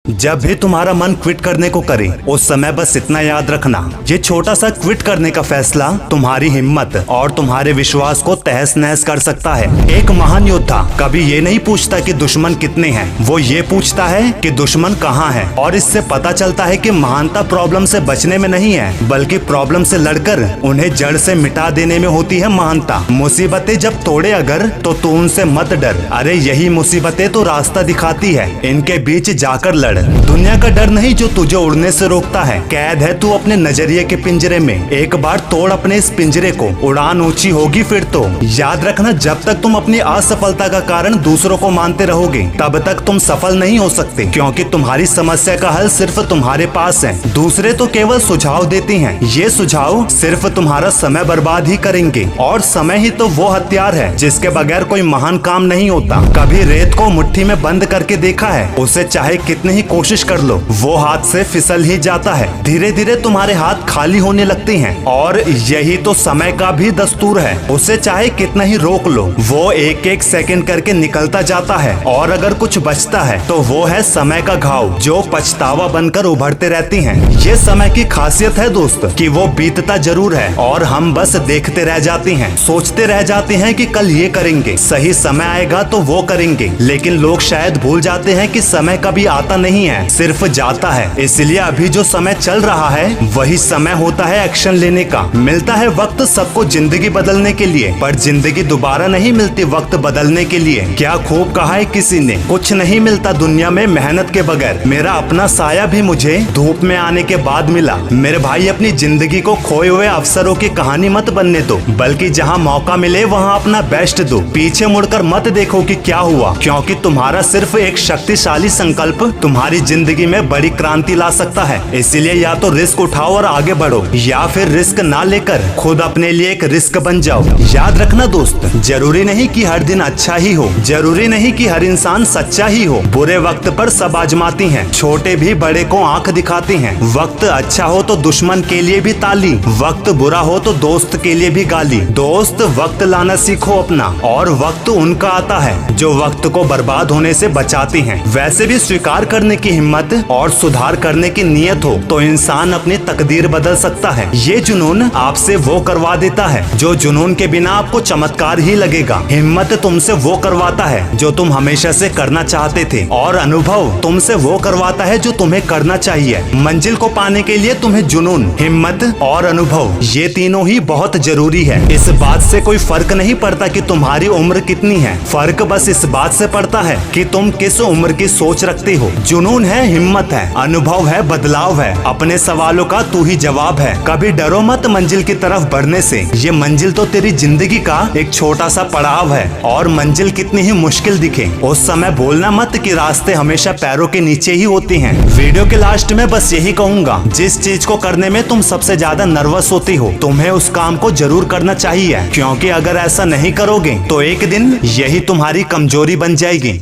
जब भी तुम्हारा मन क्विट करने को करे उस समय बस इतना याद रखना, ये छोटा सा क्विट करने का फैसला तुम्हारी हिम्मत और तुम्हारे विश्वास को तहस नहस कर सकता है। एक महान योद्धा कभी ये नहीं पूछता कि दुश्मन कितने हैं, वो ये पूछता है कि दुश्मन कहाँ है। और इससे पता चलता है कि महानता प्रॉब्लम से बचने में नहीं है, बल्कि प्रॉब्लम से लड़कर उन्हें जड़ से मिटा देने में होती है महानता। मुसीबतें जब तोड़े अगर तो तू उनसे मत डर, अरे यही मुसीबतें तो रास्ता दिखाती है, इनके बीच जाकर लड़। दुनिया का डर नहीं जो तुझे उड़ने से रोकता है, कैद है तू अपने नजरिए के पिंजरे में। एक बार तोड़ अपने इस पिंजरे को, उड़ान ऊंची होगी फिर तो। याद रखना, जब तक तुम अपनी असफलता का कारण दूसरों को मानते रहोगे तब तक तुम सफल नहीं हो सकते, क्योंकि तुम्हारी समस्या का हल सिर्फ तुम्हारे पास है। दूसरे तो केवल सुझाव देते हैं, ये सुझाव सिर्फ तुम्हारा समय बर्बाद ही करेंगे। और समय ही तो वो हथियार है जिसके बगैर कोई महान काम नहीं होता। कभी रेत को मुट्ठी में बंद करके देखा है? उसे चाहे कितने ही कोशिश कर लो, वो हाथ से फिसल ही जाता है। धीरे धीरे तुम्हारे हाथ खाली होने लगते हैं, और यही तो समय का भी दस्तूर है। उसे चाहे कितना ही रोक लो, वो एक एक सेकंड करके निकलता जाता है। और अगर कुछ बचता है तो वो है समय का घाव, जो पछतावा बनकर उभरते रहती हैं। ये समय की खासियत है दोस्त कि वो बीतता जरूर है और हम बस देखते रह जाते हैं, सोचते रह जाते हैं कि कल ये करेंगे, सही समय आएगा तो वो करेंगे। लेकिन लोग शायद भूल जाते हैं कि समय कभी आता नहीं है, सिर्फ जाता है। इसलिए अभी जो समय चल रहा है वही समय होता है एक्शन लेने का। मिलता है वक्त सबको जिंदगी बदलने के लिए, पर जिंदगी दोबारा नहीं मिलती वक्त बदलने के लिए। क्या खूब कहा है किसी ने, कुछ नहीं मिलता दुनिया में मेहनत के बगैर। मेरा अपना साया भी मुझे धूप में आने के बाद मिला। मेरे भाई, अपनी जिंदगी को खोए हुए अवसरों की कहानी मत बनने दो, बल्कि जहाँ मौका मिले वहाँ अपना बेस्ट दो। पीछे मुड़कर मत देखो कि क्या हुआ, क्योंकि तुम्हारा सिर्फ एक शक्तिशाली संकल्प तुम्हारी जिंदगी में बड़ी क्रांति ला सकता है। इसीलिए या तो रिस्क उठाओ और आगे बढ़ो, या फिर रिस्क ना लेकर खुद अपने लिए एक रिस्क बन जाओ। याद रखना दोस्त, जरूरी नहीं कि हर दिन अच्छा ही हो, जरूरी नहीं कि हर इंसान सच्चा ही हो। बुरे वक्त पर सब आजमाती हैं, छोटे भी बड़े को आंख दिखाते हैं। वक्त अच्छा हो तो दुश्मन के लिए भी ताली, वक्त बुरा हो तो दोस्त के लिए भी गाली। दोस्त, वक्त लाना सीखो अपना, और वक्त उनका आता है जो वक्त को बर्बाद होने से बचाते हैं। वैसे भी स्वीकार करने की हिम्मत और सुधार करने की नीयत हो तो इंसान अपनी तकदीर बदल सकता है। ये जुनून आपसे वो करवा देता है जो जुनून के बिना आपको चमत्कार ही लगेगा। हिम्मत तुमसे वो करवाता है जो तुम हमेशा से करना चाहते थे, और अनुभव तुमसे वो करवाता है जो तुम्हें करना चाहिए। मंजिल को पाने के लिए तुम्हें जुनून, हिम्मत और अनुभव, ये तीनों ही बहुत जरूरी है। इस बात से कोई फर्क नहीं पड़ता कि तुम्हारी उम्र कितनी है, फर्क बस इस बात से पड़ता है कि तुम किस उम्र की सोच रखते हो। जुनून है, हिम्मत है, अनुभव है, बदलाव है, अपने सवालों का तू ही जवाब है। कभी डरो मत मंजिल की तरफ बढ़ने से, ये मंजिल तो तेरी जिंदगी का एक छोटा सा पड़ाव है। और मंजिल कितनी ही मुश्किल दिखे उस समय भूलना मत कि रास्ते हमेशा पैरों के नीचे ही होते हैं। वीडियो के लास्ट में बस यही कहूंगा, जिस चीज को करने में तुम सबसे ज्यादा नर्वस होती हो, तुम्हें उस काम को जरूर करना चाहिए, क्योंकि अगर ऐसा नहीं करोगे तो एक दिन यही तुम्हारी कमजोरी बन जाएगी।